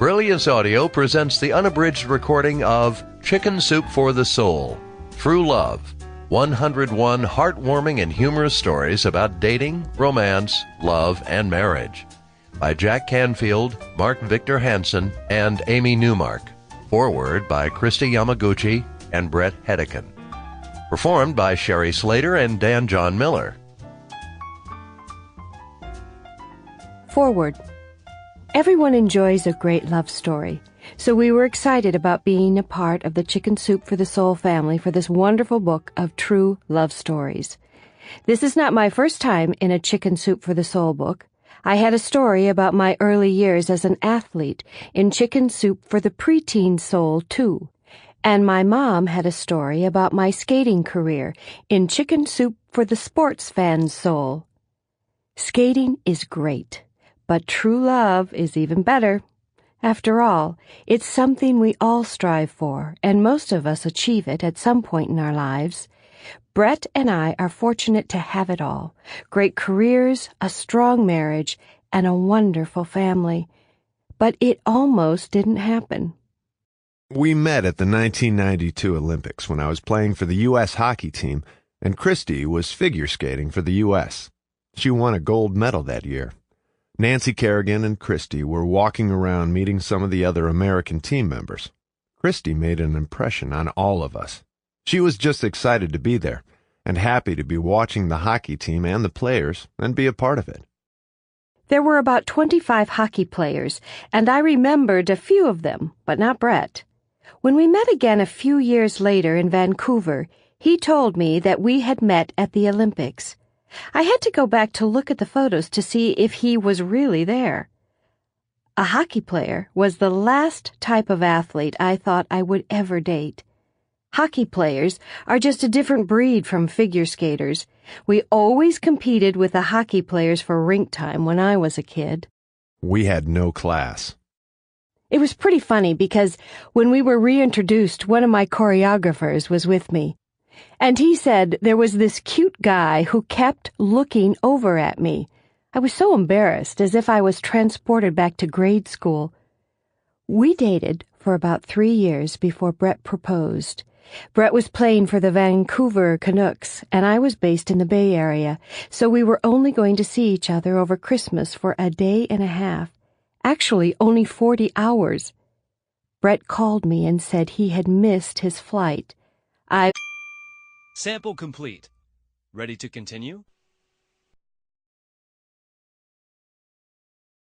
Brilliance Audio presents the unabridged recording of Chicken Soup for the Soul, True Love, 101 heartwarming and humorous stories about dating, romance, love, and marriage, by Jack Canfield, Mark Victor Hansen, and Amy Newmark. Foreword by Christy Yamaguchi and Brett Hedican. Performed by Sherry Slater and Dan John Miller. Forward. Everyone enjoys a great love story, so we were excited about being a part of the Chicken Soup for the Soul family for this wonderful book of true love stories. This is not my first time in a Chicken Soup for the Soul book. I had a story about my early years as an athlete in Chicken Soup for the Preteen Soul, too. And my mom had a story about my skating career in Chicken Soup for the Sports Fan's Soul. Skating is great, but true love is even better. After all, it's something we all strive for, and most of us achieve it at some point in our lives. Brett and I are fortunate to have it all. Great careers, a strong marriage, and a wonderful family. But it almost didn't happen. We met at the 1992 Olympics when I was playing for the U.S. hockey team, and Christy was figure skating for the U.S. She won a gold medal that year. Nancy Kerrigan and Christy were walking around meeting some of the other American team members. Christy made an impression on all of us. She was just excited to be there, and happy to be watching the hockey team and the players and be a part of it. There were about 25 hockey players, and I remembered a few of them, but not Brett. When we met again a few years later in Vancouver, he told me that we had met at the Olympics. I had to go back to look at the photos to see if he was really there. A hockey player was the last type of athlete I thought I would ever date. Hockey players are just a different breed from figure skaters. We always competed with the hockey players for rink time when I was a kid. We had no class. It was pretty funny because when we were reintroduced, one of my choreographers was with me. And he said there was this cute guy who kept looking over at me. I was so embarrassed, as if I was transported back to grade school. We dated for about 3 years before Brett proposed. Brett was playing for the Vancouver Canucks, and I was based in the Bay Area, so we were only going to see each other over Christmas for a day and a half. Actually, only 40 hours. Brett called me and said he had missed his flight. Sample complete. Ready to continue?